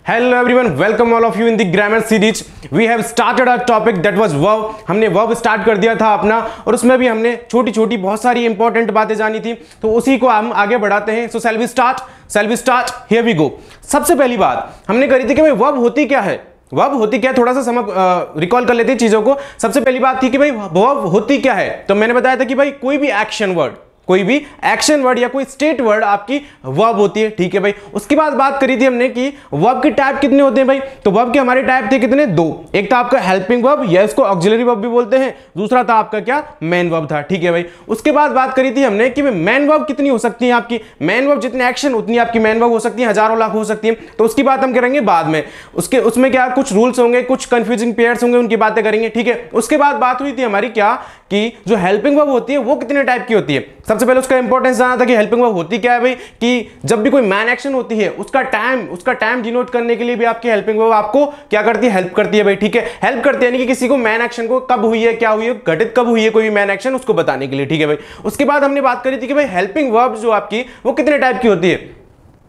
Hello everyone, welcome all of you in the grammar series. We have started our topic that was verb. हमने verb start कर दिया था अपना और उसमें भी हमने छोटी छोटी बहुत सारी इंपॉर्टेंट बातें जानी थी, तो उसी को हम आगे बढ़ाते हैं. So shall we start? Shall we start? Here we go. सबसे पहली बात हमने करी थी कि भाई verb होती क्या है. वर्ब होती क्या है, थोड़ा सा रिकॉल कर लेते हैं चीजों को. सबसे पहली बात थी कि भाई वर्ब होती क्या है, तो मैंने बताया था कि भाई कोई भी एक्शन वर्ड, कोई भी एक्शन वर्ड या कोई स्टेट वर्ड आपकी वर्ब होती है. ठीक है भाई. उसके बाद बात करी थी हमने कि वर्ब के टाइप कितने होते हैं भाई, तो वर्ब के हमारे टाइप थे कितने, दो. एक था आपका हेल्पिंग वर्ब या इसको ऑक्सिलरी वर्ब भी बोलते हैं, दूसरा था आपका क्या, मेन वर्ब था. ठीक है भाई. उसके बाद बात करी थी हमने कि मेन वर्ब कितनी हो सकती है आपकी, मेन वर्ब जितने एक्शन उतनी आपकी मेन वर्ब हो सकती है, हजारों लाख हो सकती है, तो उसकी बात हम करेंगे बाद में. उसमें क्या कुछ रूल्स होंगे, कुछ कंफ्यूजिंग पेयर्स होंगे, उनकी बातें करेंगे. ठीक है. उसके बाद बात हुई थी हमारी क्या कि जो हेल्पिंग वर्ब होती है वो कितने टाइप की होती है. सबसे पहले उसका इंपॉर्टेंस जाना था कि हेल्पिंग वर्ब होती क्या है भाई, कि जब भी कोई मैन एक्शन होती है उसका टाइम डिनोट करने के लिए भी आपकी हेल्पिंग वर्ब आपको क्या करती है, हेल्प करती है भाई. ठीक है. हेल्प करती है यानी कि किसी को मैन एक्शन को कब हुई है, क्या हुई है, घटित कब हुई है कोई भी मैन एक्शन, उसको बताने के लिए. ठीक है भाई. उसके बाद हमने बात करी थी कि भाई हेल्पिंग वर्ब जो आपकी वो कितने टाइप की होती है.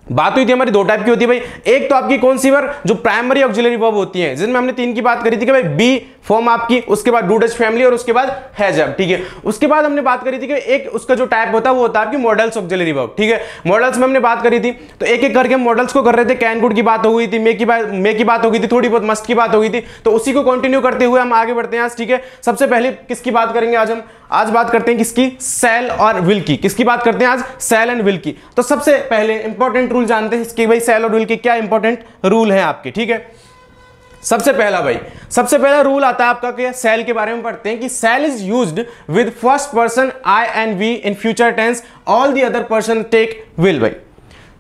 बात हुई थी हमारी दो टाइप की होती है भाई. एक तो आपकी कौन सी वर्ब, जो प्राइमरी ऑक्सिलरी वर्ब होती है, जिनमें हमने तीन की बात करी थी कि भाई बी फॉर्म आपकी, उसके बाद डू डज फैमिली और उसके बाद हैज हैव. ठीक है. उसके बाद हमने बात करी थी कि एक उसका जो टाइप होता है वो होता है आपकी मॉडल्स ऑक्सिलरी वर्ब. ठीक है. मॉडल्स में हमने बात करी थी, तो एक एक करके हम मॉडल्स को कर रहे थे. कैन कुड की बात हो गई थी, मे की बात हो गई थी, थोड़ी बहुत मस्ट की बात हो गई थी, तो उसी को कंटिन्यू करते हुए हम आगे बढ़ते हैं आज. ठीक है. सबसे पहले किसकी बात करेंगे आज हम, आज बात करते हैं किसकी, सेल और विल की. किसकी बात करते हैं आज, सेल एंड विल की. तो सबसे पहले इंपॉर्टेंट रूल जानते हैं इसके भाई, सेल और विल के क्या इंपॉर्टेंट रूल है आपके. ठीक है. सबसे पहला रूल आता है आपका कि सेल के बारे में पढ़ते हैं कि shall is used with first person I and we in future tense, all the other person take will. भाई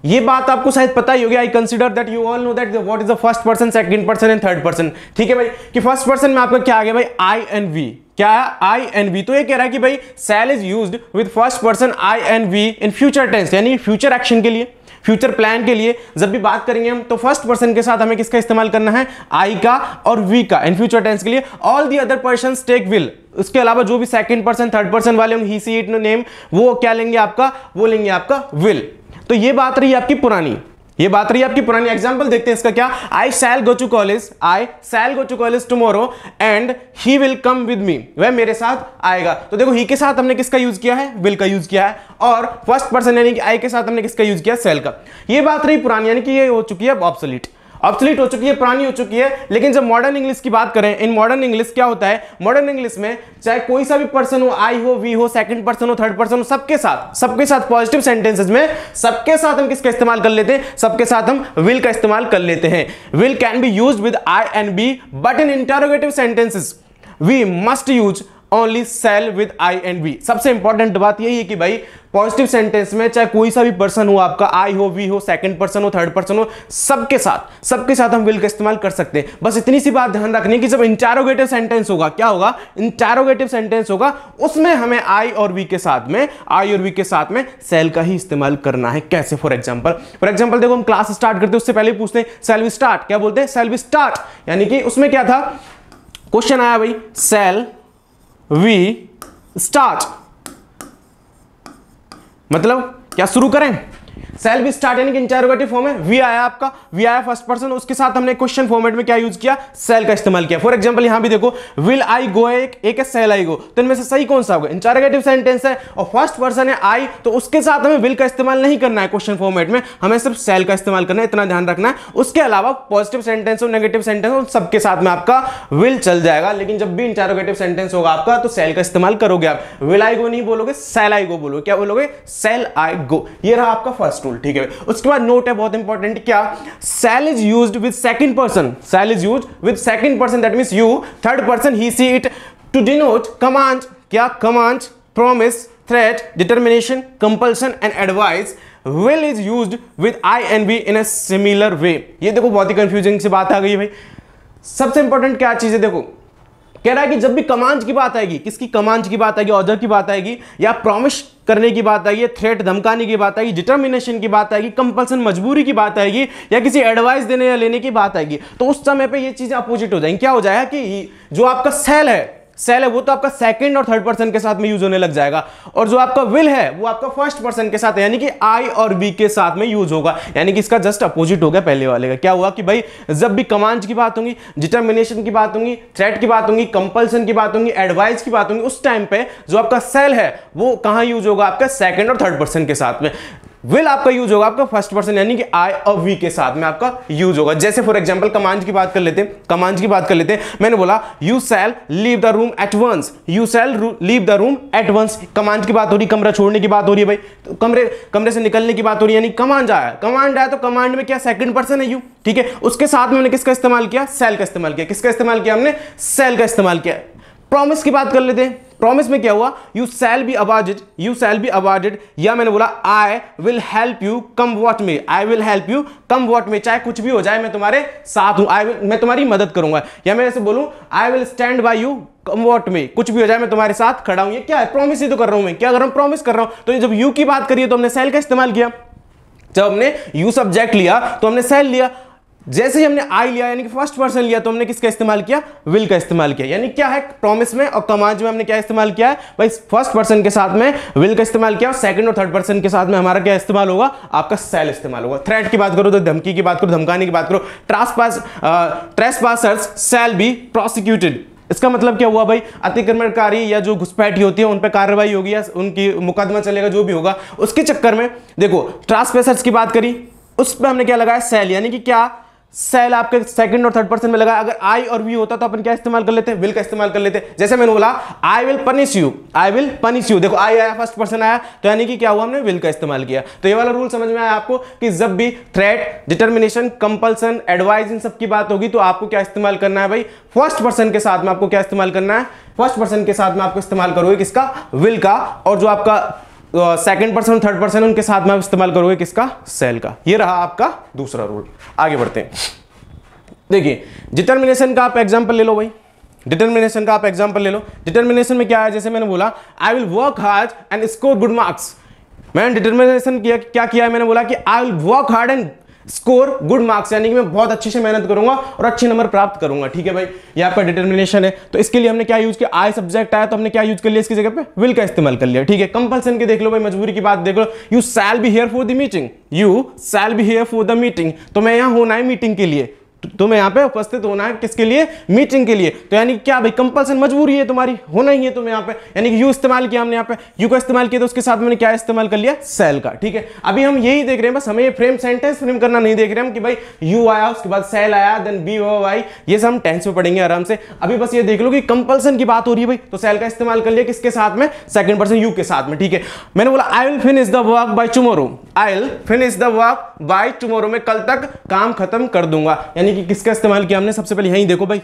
ये बात आपको शायद पता ही होगी. I consider that you all know that what is the first person, second person and third person. ठीक है भाई. कि फर्स्ट पर्सन में आपका क्या आ गया भाई, आई एंड वी. क्या है, आई एंड वी. तो ये कह रहा है कि भाई shall is used with first person I and we in future tense, यानी फ्यूचर एक्शन के लिए, फ्यूचर प्लान के लिए जब भी बात करेंगे हम, तो फर्स्ट पर्सन के साथ हमें किसका इस्तेमाल करना है, आई का और वी का इन फ्यूचर टेंस के लिए. All the other persons take will. उसके अलावा जो भी सेकंड पर्सन थर्ड पर्सन वाले होंगे, ही सी इट नेम, वो क्या लेंगे आपका, वो लेंगे आपका विल. तो ये बात रही आपकी पुरानी, एग्जाम्पल देखते हैं इसका क्या. I shall go to college tomorrow and he will come with me. वह मेरे साथ आएगा. तो देखो ही के साथ हमने किसका यूज किया है, विल का यूज किया है, और फर्स्ट पर्सन यानी कि आई के साथ हमने किसका यूज किया, सेल का. ये बात रही पुरानी, यानी कि ये हो चुकी है ऑब्सोलीट हो चुकी है, पुरानी हो चुकी है. लेकिन जब मॉडर्न इंग्लिश की बात करें, इन मॉडर्न इंग्लिश क्या होता है, मॉडर्न इंग्लिश में चाहे कोई सा भी पर्सन हो, आई हो, वी हो, सेकंड पर्सन हो, थर्ड पर्सन हो, सबके साथ पॉजिटिव सेंटेंसेस में सबके साथ हम किसका इस्तेमाल कर लेते हैं, सबके साथ हम विल का इस्तेमाल कर लेते हैं. Will can be used with I and we, but in interrogative sentences we must use only shall with I and we. सबसे इंपॉर्टेंट बात यही है कि भाई पॉजिटिव सेंटेंस में चाहे कोई सा भी पर्सन हो आपका, आई हो, वी हो, सेकंड पर्सन हो, थर्ड पर्सन हो, सबके साथ हम विल का इस्तेमाल कर सकते हैं. बस इतनी सी बात ध्यान रखनी कि जब इंटरोगेटिव सेंटेंस होगा, क्या होगा, इंटरोगेटिव सेंटेंस होगा, उसमें हमें आई और वी के साथ में सेल का ही इस्तेमाल करना है. कैसे, फॉर एग्जाम्पल देखो हम क्लास स्टार्ट करते हैं उससे पहले पूछते हैं सेल वी स्टार्ट. क्या बोलते हैं, सेल वी स्टार्ट. यानी कि उसमें क्या था, क्वेश्चन आया भाई सेल वी स्टार्ट, मतलब क्या शुरू करें, सेल वी स्टार्ट यानी कि इंटरोगेटिव फॉर्म है, वी आया आपका, वी आया फर्स्ट पर्सन, उसके साथ हमने क्वेश्चन फॉर्मेट में क्या यूज किया, सेल का इस्तेमाल किया. फॉर एग्जांपल यहां भी देखो विल आई गो, एक है सेल आई गो, तो इनमें से सही कौन सा होगा, इंटरोगेटिव सेंटेंस है और फर्स्ट पर्सन है आई, तो उसके साथ हमें विल का इस्तेमाल नहीं करना है क्वेश्चन फॉर्मेट में, हमें सिर्फ सेल का इस्तेमाल करना है, इतना ध्यान रखना है. उसके अलावा पॉजिटिव सेंटेंस हो, नेगेटिव सेंटेंस हो, सबके साथ में आपका विल चल जाएगा. लेकिन जब भी इंटरोगेटिव सेंटेंस होगा आपका तो सेल का इस्तेमाल करोगे आप. विल आई गो नहीं बोलोगे, सेल आई गो बोलोगे. क्या बोलोगे, सेल आई गो. ये रहा आपका फर्स्ट रूल. ठीक है. उसके बाद नोट है बहुत इंपॉर्टेंट, क्या, shall is used with second person, that means you, third person he she it, to denote command. क्या, command, promise, threat, determination, compulsion and advice. Will is used with I and we in a similar way. ये देखो बहुत ही confusing सी बात आ गई भाई. सबसे important क्या चीज है, देखो कह रहा है कि जब भी कमांड की बात आएगी, किसकी कमांड की बात आएगी, ऑर्डर की बात आएगी, या प्रॉमिस करने की बात आएगी, थ्रेट धमकाने की बात आएगी, डिटर्मिनेशन की बात आएगी, कंपल्सन मजबूरी की बात आएगी, या किसी एडवाइस देने या लेने की बात आएगी, तो उस समय पे ये चीजें अपोजिट हो जाएंगी. क्या हो जाएगा कि जो आपका सेल है, सेल है वो तो आपका सेकंड और थर्ड पर्सन के साथ में यूज होने लग जाएगा, और जो आपका विल है वो आपका फर्स्ट पर्सन के साथ, यानी कि आई और वी के साथ में यूज होगा। यानी कि इसका जस्ट अपोजिट हो गया पहले वाले का। क्या हुआ कि भाई जब भी कमांड की बात होगी, डिटर्मिनेशन की बात होगी, थ्रेट की बात होगी, कंपल्सन की बात होगी, एडवाइस की बात होगी, उस टाइम पे जो आपका सेल है वो कहां यूज होगा, आपका सेकंड और थर्ड पर्सन के साथ में। विल आपका यूज होगा आपका फर्स्ट पर्सन यानी कि आई और वी के साथ में आपका यूज होगा। जैसे फॉर एग्जांपल कमांड की बात कर लेते हैं, कमांड की बात कर लेते हैं। मैंने बोला you shall leave the room at once, you shall leave the room at once. Command की बात हो रही, कमरा छोड़ने की बात हो रही है भाई, तो कमरे से निकलने की बात हो रही है, यानी कमांड आया, कमांड आया तो कमांड में क्या सेकंड पर्सन है यू, ठीक है। उसके साथ में हमने किसका इस्तेमाल किया, सेल का इस्तेमाल किया। किसका इस्तेमाल किया हमने, सेल का इस्तेमाल किया। प्रॉमिस की बात कर लेते हैं। प्रॉमिस में क्या हुआ, you shall be awarded, you shall be awarded, या मैंने बोला I will help you come what may, I will help you come what मे, चाहे कुछ भी हो जाए मैं तुम्हारे साथ हूं, मैं तुम्हारी मदद करूंगा। या मैं ऐसे बोलूं I will stand by you come what मे, कुछ भी हो जाए मैं तुम्हारे साथ खड़ा हूं। ये क्या है, प्रॉमिस ही तो कर रहा हूं मैं, क्या कर रहा हूं, प्रॉमिस कर रहा हूं। तो जब यू की बात करिए तो हमने सेल का इस्तेमाल किया, जब हमने यू सब्जेक्ट लिया तो हमने सेल लिया। जैसे ही हमने आई लिया यानी कि फर्स्ट पर्सन लिया तो हमने किसका इस्तेमाल किया, विल का इस्तेमाल किया। यानी क्या है, प्रॉमिस में और कमांड में हमने क्या इस्तेमाल किया है भाई, फर्स्ट पर्सन के साथ में विल का इस्तेमाल किया, और सेकंड और थर्ड पर्सन के साथ में हमारा क्या इस्तेमाल होगा, आपका सेल इस्तेमाल होगा। थ्रेट की बात करो तो धमकी की बात करो, धमकाने की बात करो, ट्रेसपासर्स शैल बी प्रोसिक्यूटेड। इसका मतलब क्या हुआ भाई, अतिक्रमणकारी या जो घुसपैठी होती है उन पर कार्रवाई होगी या उनकी मुकदमा चलेगा, जो भी होगा उसके चक्कर में। देखो ट्रेसपासर्स की बात करी, उस पर हमने क्या लगाया, सेल, यानी कि क्या, सेल आपके सेकंड और थर्ड पर्सन में लगा। अगर आई और वी होता तो अपन क्या इस्तेमाल कर लेते हैं, विल का इस्तेमाल कर लेते हैं। जैसे मैंने बोला I will punish you, I will punish you, देखो आई आया, फर्स्ट पर्सन आया, तो यानी कि क्या हुआ, हमने विल का इस्तेमाल किया। तो ये वाला रूल समझ में आया आपको कि जब भी threat, determination, compulsion, advice in सब की बात होगी तो आपको क्या इस्तेमाल करना है भाई, फर्स्ट पर्सन के साथ में आपको क्या इस्तेमाल करना है, फर्स्ट पर्सन के साथ में आपको इस्तेमाल करोगे किसका, विल का, और जो आपका सेकंड पर्सन, थर्ड पर्सन, उनके साथ में आप इस्तेमाल करोगे किसका, सेल का। ये रहा आपका दूसरा रूल। आगे बढ़ते हैं। देखिए डिटर्मिनेशन का आप एग्जांपल ले लो भाई, डिटर्मिनेशन का आप एग्जांपल ले लो। डिटर्मिनेशन में क्या है, जैसे मैंने बोला I will work hard and score good marks. मैंने डिटर्मिनेशन किया, क्या किया है, मैंने बोला कि I will work hard and score good marks, यानी कि मैं बहुत अच्छे से मेहनत करूंगा और अच्छे नंबर प्राप्त करूंगा, ठीक है भाई। ये आपका डिटर्मिनेशन है। तो इसके लिए हमने क्या यूज किया, आई सब्जेक्ट आया तो हमने क्या यूज कर लिया, इसकी जगह पे विल का इस्तेमाल कर लिया, ठीक है। कंपल्सन के देख लो भाई, मजबूरी की बात देख लो, you shall be here for the meeting, you shall be here for the meeting, तो मैं यहां होना है मीटिंग के लिए, तुम्हें यहाँ पे उपस्थित होना है किसके लिए, मीटिंग के लिए। तो यानी क्या भाई, कंपल्सन, मजबूरी है तुम्हारी, होना ही है तुम्हें यहाँ पे, यानी कि यू इस्तेमाल किया हमने, यहाँ पे यू का इस्तेमाल किया तो उसके साथ मैंने क्या इस्तेमाल कर लिया, सेल का, ठीक है। अभी हम यही देख रहे हैं, बस हमें ये फ्रेम, सेंटेंस फ्रेम करना नहीं देख रहे हम कि भाई यू आया, उसके बाद सेल आया, देन बी वर्ब आई, ये सब हम टेंस में पढ़ेंगे आराम से। अभी बस ये देख लो कि कंपल्सन की बात हो रही है भाई, तो सेल का इस्तेमाल कर लिया किसके साथ में, सेकंड पर्सन यू के साथ में, ठीक है। मैंने बोला I will finish the work by tomorrow, I will finish the work by tomorrow, मैं कल तक काम खत्म कर दूंगा। यानी कि किसका इस्तेमाल किया हमने, सबसे पहले यहीं देखो भाई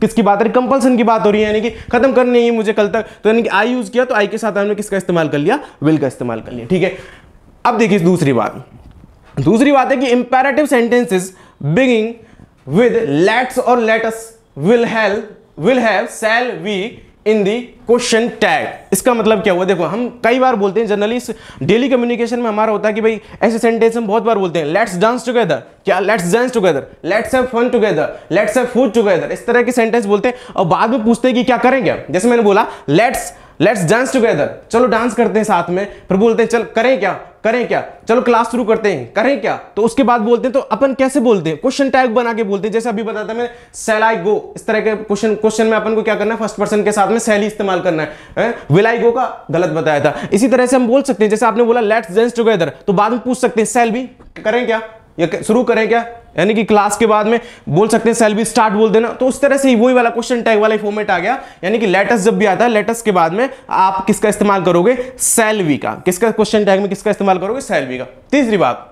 किसकी बात है, कंपल्सन की बात हो रही है, यानी कि खत्म करनी है मुझे कल तक, तो यानी कि आई यूज किया तो आई के साथ हमने किसका इस्तेमाल कर लिया, विल का इस्तेमाल कर लिया, ठीक है। अब देखिए दूसरी बात है कि imperative sentences beginning with let's और let's will have shall we in the question tag. इसका मतलब क्या हुआ, देखो हम कई बार बोलते हैं, जनरली डेली कम्युनिकेशन में हमारा होता है कि भाई ऐसे सेंटेंस हम बहुत बार बोलते हैं, लेट्स डांस टुगेदर, क्या let's dance together, let's have fun together, let's have food together, इस तरह के सेंटेंस बोलते हैं और बाद में पूछते हैं कि क्या करें क्या। जैसे मैंने बोला लेट्स डांस टुगेदर, चलो डांस करते हैं साथ में, फिर बोलते हैं चल करें क्या, चलो क्लास शुरू करते हैं, करें क्या, तो उसके बाद बोलते हैं, तो अपन कैसे बोलते हैं, क्वेश्चन टैग बना के बोलते हैं। जैसे अभी बताता मैं, शैल आई गो, इस तरह के क्वेश्चन में अपन को क्या करना है, फर्स्ट पर्सन के साथ में शैल ही इस्तेमाल करना है। विल आई गो का गलत बताया था। इसी तरह से हम बोल सकते हैं, जैसे आपने बोला लेट्स डांस टुगेदर, तो बाद में पूछ सकते हैं शैल भी करें क्या, या शुरू करें क्या, यानी कि क्लास के बाद में बोल सकते हैं शैल बी स्टार्ट बोल देना। तो उस तरह से वही वाला क्वेश्चन टैग वाला फॉर्मेट आ गया, यानी कि लेटस जब भी आता है, लेटस के बाद में आप किसका इस्तेमाल करोगे, शैल बी का। किसका क्वेश्चन टैग में किसका इस्तेमाल करोगे, शैल बी का। तीसरी बात,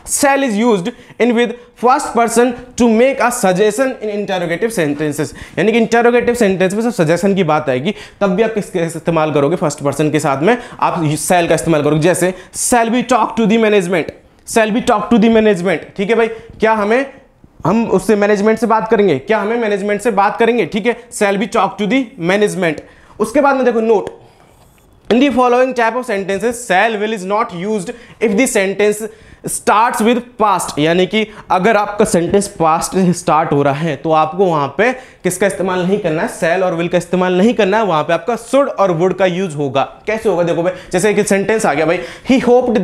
shall is used in with first person to make a suggestion in interrogative sentences, यानी कि इंटरोगेटिव सेंटेंस में सब सजेशन की बात आएगी, तब भी आप किसका इस्तेमाल करोगे, फर्स्ट पर्सन के साथ में आप शैल का इस्तेमाल करोगे। जैसे shall be talk to the management, shall be talk to the management, ठीक है भाई, क्या हम उससे मैनेजमेंट से बात करेंगे, क्या हमें मैनेजमेंट से बात करेंगे, ठीक है, shall be talk to the management. उसके बाद में देखो note, in the following type of sentences shall will is not used if the sentence starts with past, यानी कि अगर आपका सेंटेंस पास्ट से स्टार्ट हो रहा है तो आपको वहां पे किसका इस्तेमाल नहीं करना है, शैल और विल का इस्तेमाल नहीं करना है, वहां पे आपका शुड और वुड का यूज होगा। कैसे होगा देखो भाई, जैसे एक सेंटेंस आ गया भाई, he hoped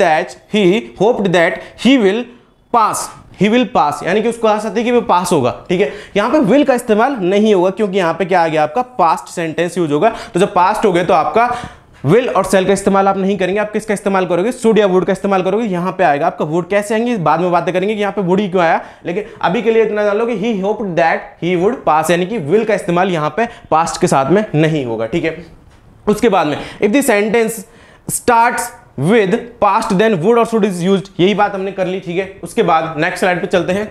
that he will pass, he will pass, यानी कि उसको आ सकती है कि वो पास होगा, ठीक है। यहां पे विल का इस्तेमाल नहीं होगा क्योंकि यहां पे क्या आ गया, आपका पास्ट सेंटेंस यूज होगा। तो जब पास्ट हो गए तो आपका विल और सेल का इस्तेमाल आप नहीं करेंगे, आप किसका इस्तेमाल करोगे, शुड या वुड का इस्तेमाल करोगे। यहां पे आएगा आपका वुड। कैसे आएंगे बाद में बातें करेंगे कि यहां पे वुड ही क्यों आया, लेकिन अभी के लिए इतना जान लो कि he hoped that he would pass, यानी कि विल का इस्तेमाल यहां पे पास्ट के साथ में नहीं होगा, ठीक है। उसके बाद में if the sentence starts with past then would और शुड इज यूज्ड, यही बात हमने कर ली, ठीक है। उसके बाद नेक्स्ट स्लाइड पे चलते हैं।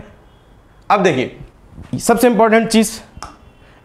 अब देखिए सबसे इंपॉर्टेंट चीज,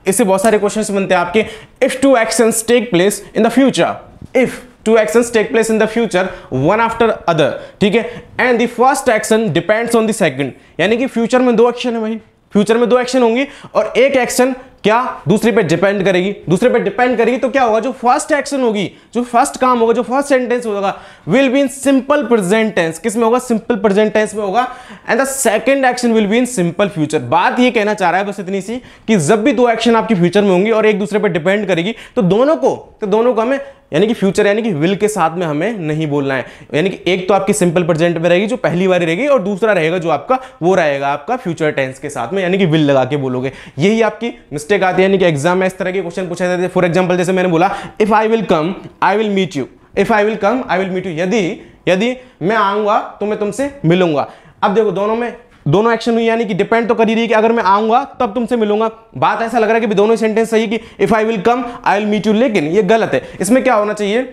इससे बहुत सारे क्वेश्चंस बनते हैं आपके। If two actions take place in the future, if two actions take place in the future one after other, ठीक है, and the first action depends on the second, यानी कि फ्यूचर में दो एक्शन है भाई, फ्यूचर में दो एक्शन होंगी और एक एक्शन क्या दूसरे पे डिपेंड करेगी, दूसरे पे डिपेंड करेगी तो क्या होगा, जो फर्स्ट एक्शन होगी, जो फर्स्ट काम होगा, जो फर्स्ट सेंटेंस होगा will be in simple present tense, किस में होगा, सिंपल प्रेजेंट टेंस में होगा, and the second action will be in simple future. बात ये कहना चाह रहा है बस इतनी सी कि जब भी दो एक्शन आपकी फ्यूचर में होंगी और एक दूसरे पे डिपेंड करेगी तो दोनों को हमें यानी कि फ्यूचर यानी कि विल के साथ में हमें नहीं बोलना है, यानी कि एक तो आपकी सिंपल प्रेजेंट में रहेगी जो पहली बार रहेगी और दूसरा रहेगा जो आपका वो रहेगा आपका फ्यूचर टेंस के साथ में, यानी कि विल लगा के बोलोगे। यही आपकी मिस्टेक आती है, यानी कि एग्जाम में इस तरह के क्वेश्चन पूछे जाते हैं। फॉर एग्जांपल जैसे मैंने बोला if I will come I will meet you, if I will come I will meet you, यदि मैं आऊंगा तो मैं तुमसे मिलूंगा। अब देखो दोनों एक्शन हुई, यानी कि डिपेंड तो कर ही रही कि अगर मैं आऊंगा तब तुमसे मिलूंगा। बात ऐसा लग रहा है कि दोनों सेंटेंस सही कि if I will come I will meet you, लेकिन ये गलत है। इसमें क्या होना चाहिए,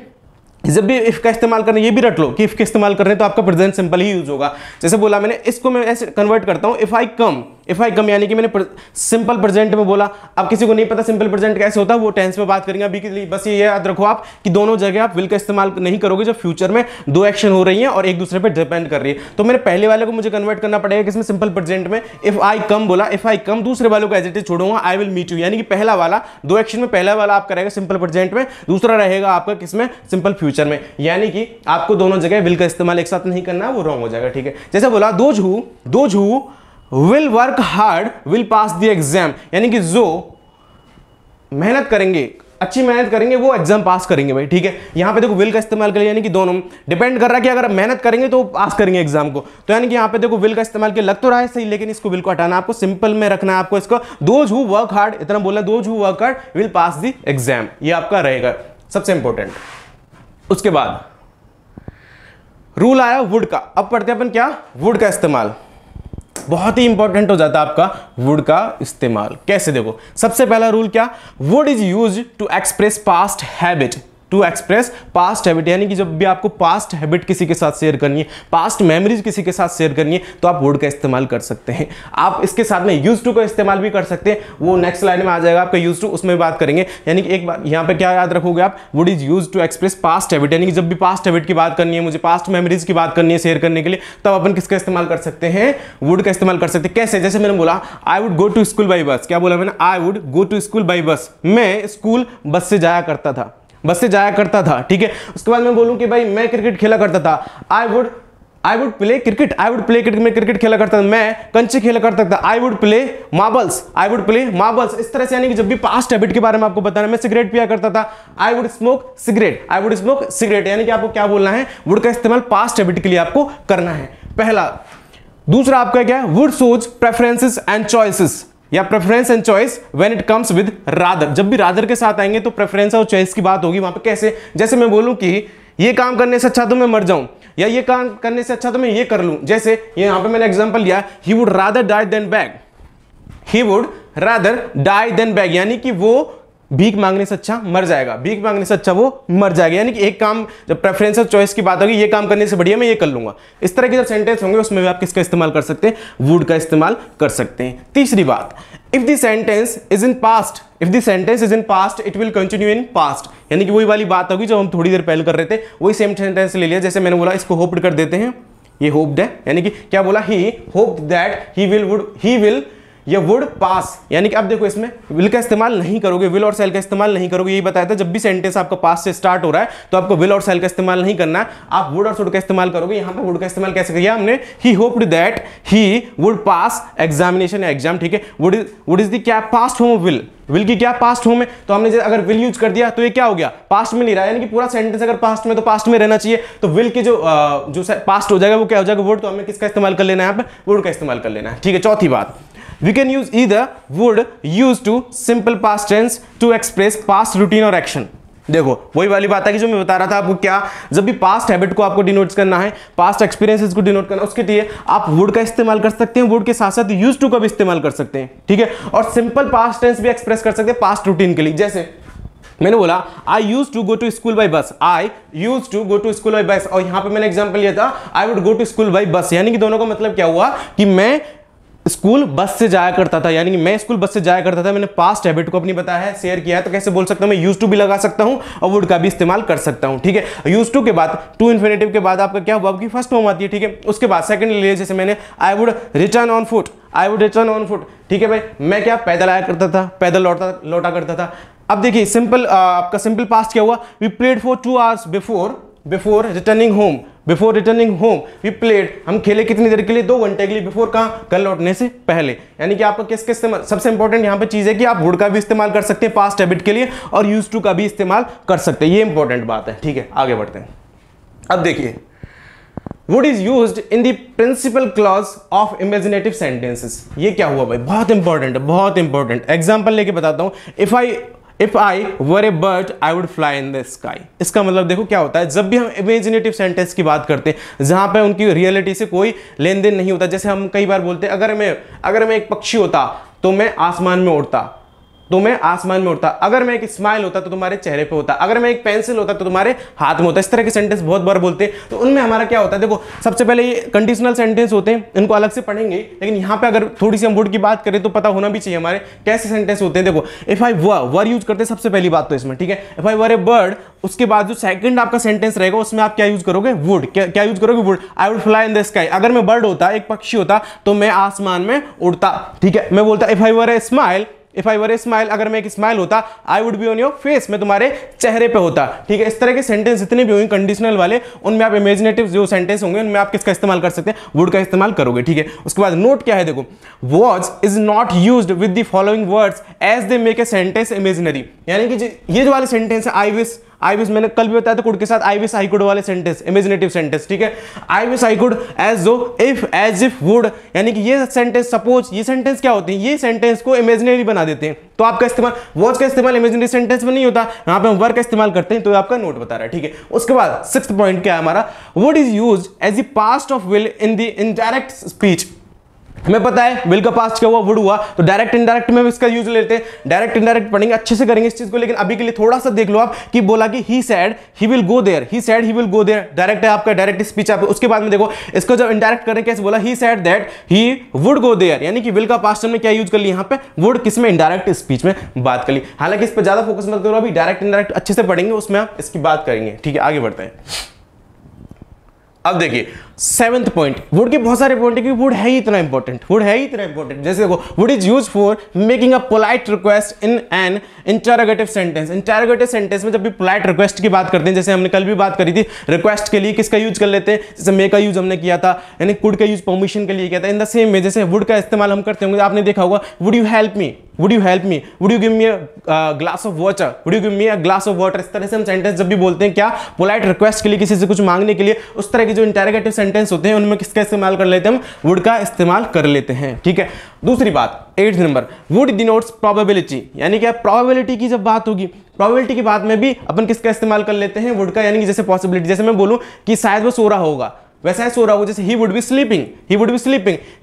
जब भी इफ का इस्तेमाल करना, ये भी रट लो कि इफ का इस्तेमाल करने तो आपका प्रेजेंट सिंपल ही यूज होगा। जैसे बोला मैंने, इसको मैं ऐसे कन्वर्ट करता हूं, इफ आई कम यानी कि मैंने सिंपल प्रेजेंट में बोला। अब किसी को नहीं पता सिंपल प्रेजेंट कैसे होता है, वो टेंस में बात करेंगे। अभी के लिए बस ये याद रखो आप कि दोनों जगह आप विल का इस्तेमाल नहीं करोगे जब फ्यूचर में दो एक्शन हो रही हैं और एक दूसरे पर डिपेंड कर रही है। तो मेरे पहले वाले को मुझे कन्वर्ट करना पड़ेगा किसमें, सिंपल प्रेजेंट में। इफ आई कम बोला, इफ आई कम, दूसरे वालों को एज इट इज छोड़ूंगा, आई विल मीट यू, यानी कि पहला वाला दो एक्शन में पहला वाला आपका रहेगा सिंपल प्रेजेंट में, दूसरा रहेगा आपका किसमें, सिंपल फ्यूचर में। यानी कि आपको दोनों जगह विल का इस्तेमाल एक साथ नहीं करना है, वो रॉन्ग हो जाएगा, ठीक है। जैसे बोला those who will work hard will pass the exam, यानी कि जो मेहनत करेंगे, अच्छी मेहनत करेंगे वो एग्जाम पास करेंगे भाई, ठीक है। यहां पे देखो विल का इस्तेमाल करें, यानी कि दोनों डिपेंड कर रहा है कि अगर मेहनत करेंगे तो पास करेंगे एग्जाम को। तो यानी कि यहां पे देखो विल का इस्तेमाल किया, लग तो रहा है सही, लेकिन इसको विल को हटाना, आपको सिंपल में रखना है। आपको इसको दोज हु वर्क हार्ड इतना बोला, those who work hard will pass the exam, ये आपका रहेगा सबसे इंपॉर्टेंट। उसके बाद रूल आया वुड का। अब पढ़ते हैं अपन क्या, वुड का इस्तेमाल बहुत ही इंपॉर्टेंट हो जाता है आपका वुड का इस्तेमाल। कैसे देखो, सबसे पहला रूल क्या, would is used to express past habit, to express past habit, यानी कि जब भी आपको पास्ट हैबिट किसी के साथ शेयर करनी है, पास्ट मेमोरीज किसी के साथ शेयर करनी है, तो आप वुड का इस्तेमाल कर सकते हैं। आप इसके साथ में यूज टू का इस्तेमाल भी कर सकते हैं, वो नेक्स्ट स्लाइड में आ जाएगा आपका यूज टू, उसमें बात करेंगे। यानी कि एक बार यहाँ पे क्या याद रखोगे आप, would is use to express past habit, यानी कि जब भी पास्ट हैबिट की बात करनी है, मुझे पास्ट मेमोरीज की बात करनी है शेयर करने के लिए, तब अपन किसका इस्तेमाल कर सकते हैं, वुड का इस्तेमाल कर सकते हैं। कैसे, जैसे मैंने बोला I would go to school by bus, क्या बोला मैंने, I would go to school by bus, मैं स्कूल बस से जाया करता था, बस से जाया करता था, ठीक है। उसके बाद मैं बोलूं कि भाई मैं क्रिकेट खेला करता था, आई वुड प्ले क्रिकेट, मैं क्रिकेट खेला करता था, मैं कंचे खेला करता था, आई वुड प्ले मार्बल्स, इस तरह से। यानी कि जब भी पास्ट हैबिट के बारे में आपको बताना, मैं सिगरेट पिया करता था, आई वुड स्मोक सिगरेट, यानी कि आपको क्या बोलना है, वुड का इस्तेमाल पास्ट हैबिट के लिए आपको करना है, पहला। दूसरा आपका क्या है, would shows preferences and choices, या preference and choice when it comes with rather, जब भी रादर के साथ आएंगे तो प्रेफरेंस और चॉइस की बात होगी वहां पे। कैसे, जैसे मैं बोलूं कि ये काम करने से अच्छा तो मैं मर जाऊं, या ये काम करने से अच्छा तो मैं ये कर लूं। जैसे ये यहां पे मैंने एग्जांपल लिया, he would rather die than beg, यानी कि वो भीख मांगने से अच्छा मर जाएगा, भीख मांगने से अच्छा वो मर जाएगा। यानी कि एक काम, जब प्रेफरेंस और चॉइस की बात होगी, ये काम करने से बढ़िया मैं ये कर लूंगा, इस तरह के जब सेंटेंस होंगे उसमें भी आप किसका इस्तेमाल कर सकते हैं, वुड का इस्तेमाल कर सकते हैं। तीसरी बात, if the sentence is in past it will continue in past, यानी कि वही वाली बात होगी जो हम थोड़ी देर पहले कर रहे थे, वही सेम सेंटेंस ले लिया। जैसे मैंने बोला इसको होप्ड कर देते हैं, ये होप्ड है, यानी कि क्या बोला, ही होप्ड दैट ही विल या वुड पास, यानी कि अब देखो इसमें विल का इस्तेमाल नहीं करोगे, विल और शैल का इस्तेमाल नहीं करोगे, यही बताया था जब भी सेंटेंस आपका पास्ट से स्टार्ट हो रहा है तो आपको विल और शैल का इस्तेमाल नहीं करना है, आप वुड और शुड का इस्तेमाल करोगे। यहां पे वुड का इस्तेमाल कैसे किया हमने, he hoped that he would pass examination या एग्जाम, ठीक है। वुड इज द क्या past form of will, will की क्या पास्ट फॉर्म है, तो हमने अगर विल यूज कर दिया तो ये क्या हो गया, पास्ट में नहीं रहा, यानी कि पूरा सेंटेंस अगर पास्ट में तो पास्ट में रहना चाहिए, तो विल की जो पास्ट हो जाएगा वो क्या हो जाएगा, वुड, तो हमें किसका इस्तेमाल कर लेना है, यहाँ पे वुड का इस्तेमाल कर लेना है, ठीक है। चौथी बात, we can use either would use to simple past tense to express past routine और एक्शन। देखो वही वाली बात है कि जो मैं बता रहा था आपको, क्या जब भी पास्ट हैबिट को आपको डिनोट करना है, पास्ट एक्सपीरियंसेस को डिनोट करना, उसके लिए आप वुड का इस्तेमाल कर सकते हैं, वुड के साथ साथ यूज टू का भी इस्तेमाल कर सकते हैं, ठीक है। और सिंपल पास्ट टेंस भी एक्सप्रेस कर सकते हैं पास्ट रूटीन के लिए, जैसे मैंने बोला I use to go to school by bus, I use to go to school by bus, और यहां पे मैंने एग्जांपल लिया था I would go to school by bus, यानी कि दोनों का मतलब क्या हुआ कि मैं स्कूल बस से जाया करता था, यानी कि मैं स्कूल बस से जाया करता था, मैंने पास्ट हैबिट को अपनी बताया है, शेयर किया है, तो कैसे बोल सकता हूं, मैं यूज टू भी लगा सकता हूं और वुड का भी इस्तेमाल कर सकता हूं, ठीक है। यूज टू के बाद टू इन्फिनेटिव के बाद आपका क्या वर्ब की फर्स्ट फॉर्म आती है, ठीक है। उसके बाद सेकंड ले, जैसे मैंने I would return on foot, I would return on foot, ठीक है भाई, मैं क्या पैदल आया करता था, पैदल लौटा करता था। अब देखिए सिंपल आपका सिंपल पास्ट क्या हुआ, we played for 2 hours before returning home, before returning home we played, हम खेले कितनी देर के लिए, 2 घंटे के लिए, बिफोर कहाँ, घर लौटने से पहले, यानी कि आपका किसके इस्तेमाल, सबसे इंपॉर्टेंट यहाँ पे चीज है कि आप वुड का भी इस्तेमाल कर सकते हैं पास्ट हैबिट के लिए और यूज टू का भी इस्तेमाल कर सकते हैं, ये इंपॉर्टेंट बात है, ठीक है। आगे बढ़ते हैं। अब देखिए would is used in the principal clause of imaginative sentences, ये क्या हुआ भाई, बहुत इंपॉर्टेंट है, बहुत इंपॉर्टेंट। एग्जाम्पल लेके बताता हूं, If I were a bird, I would fly in the sky. इसका मतलब देखो क्या होता है, जब भी हम इमेजिनेटिव सेंटेंस की बात करते हैं जहां पे उनकी रियलिटी से कोई लेन देन नहीं होता, जैसे हम कई बार बोलते हैं अगर मैं एक पक्षी होता तो मैं आसमान में उड़ता, अगर मैं एक स्माइल होता तो तुम्हारे चेहरे पे होता, अगर मैं एक पेंसिल होता तो तुम्हारे हाथ में होता। इस तरह के सेंटेंस बहुत बार बोलते हैं, तो उनमें हमारा क्या होता है, देखो सबसे पहले ये कंडीशनल सेंटेंस होते हैं, इनको अलग से पढ़ेंगे, लेकिन यहाँ पे अगर थोड़ी सी हम वुड की बात करें तो पता होना भी चाहिए हमारे कैसे सेंटेंस होते हैं। देखो इफ आई वर यूज करते हैं सबसे पहली बात तो इसमें, ठीक है। If I were A bird, उसके बाद जो सेकंड आपका सेंटेंस रहेगा उसमें आप क्या यूज करोगे, वुड, क्या यूज करोगे, would. I would fly in the sky, अगर मैं बर्ड होता, एक पक्षी होता तो मैं आसमान में उड़ता, ठीक है। मैं बोलता if I were a smile, अगर मैं एक स्माइल होता, I would be on your face, मैं तुम्हारे चेहरे पे होता, ठीक है। इस तरह के सेंटेंस जितने भी होंगे कंडीशनल वाले, उनमें आप इमेजिनेटिव जो सेंटेंस होंगे उनमें आप किसका इस्तेमाल कर सकते हैं, वुड का इस्तेमाल करोगे, ठीक है। उसके बाद नोट क्या है, देखो was is not used with the following words as they make a sentence imaginary, यानी कि ये जो वाले सेंटेंस है आई विश मैंने कल भी बताया था कुड के साथ, आई विश आई कुड वाले सेंटेंस इमेजिनेटिव सेंटेंस, ठीक है। I wish I could, as if would, यानी कि ये सेंटेंस सपोज, ये सेंटेंस क्या होते हैं, ये सेंटेंस को इमेजिनरी बना देते हैं, तो आपका इस्तेमाल वॉज का इस्तेमाल इमेजिनरी सेंटेंस में नहीं होता, यहां पे हम वर्ड का इस्तेमाल करते हैं, तो आपका नोट बता रहा है, ठीक है। उसके बाद 6th पॉइंट क्या है हमारा, would is used as the past of will in the indirect speech. हमें पता है विल का पास्ट क्या हुआ, वुड हुआ, तो डायरेक्ट इनडायरेक्ट में इसका यूज लेते हैं, डायरेक्ट इनडायरेक्ट पढ़ेंगे, अच्छे से करेंगे इस चीज को, लेकिन अभी के लिए थोड़ा सा देख लो आप कि बोला कि he said he will go there, direct है आपका, डायरेक्ट स्पीच आप। उसके बाद में देखो इसको जब इनडायरेक्ट करें कैसे बोला, he said that he would go there, यानी कि विल का पास्ट में क्या यूज कर लिया, यहाँ पे वुड, किसमें, इनडायरेक्ट स्पीच में बात कर ली। हालांकि इस पर ज्यादा फोकस मत करो, अभी डायरेक्ट इनडायरेक्ट अच्छे से पढ़ेंगे, उसमें आप इसकी बात करेंगे, ठीक है। आगे बढ़ते हैं। अब देखिए 7th पॉइंट, वुड के बहुत सारे पॉइंट है, वुड है ही इतना इंपॉर्टेंट, जैसे देखो would is used for making a polite request in an interrogative sentence में जब भी पोलाइट रिक्वेस्ट की बात करते हैं, जैसे हमने कल भी बात करी थी, रिक्वेस्ट के लिए किसका यूज कर लेते हैं, जैसे मे का यूज हमने किया था, यानी कुड का यूज परमिशन के लिए किया था। इन द सेम वे जैसे वुड का इस्तेमाल हम करते होंगे, आपने देखा होगा, would you help me, would you give me a glass of water, इस तरह से हम सेंटेंस जब भी बोलते हैं क्या, पोलाइट रिक्वेस्ट के लिए, किसी से कुछ मांगने के लिए, उस तरह के जो इंटरोगेटिव सेंटेंस होते हैं उनमें किसका इस्तेमाल कर लेते हैं, हम वुड का इस्तेमाल कर लेते हैं, ठीक है। दूसरी बात 8th number, would denotes probability, यानी क्या, प्रोबेबिलिटी की जब बात होगी, प्रोबेबिलिटी की बात में भी अपन किसका इस्तेमाल कर लेते हैं, वुड का, यानी कि जैसे पॉसिबिलिटी, जैसे मैं बोलूं कि शायद वो सो रहा होगा, वैसा है सो रहा होगा, जैसे he would be sleeping,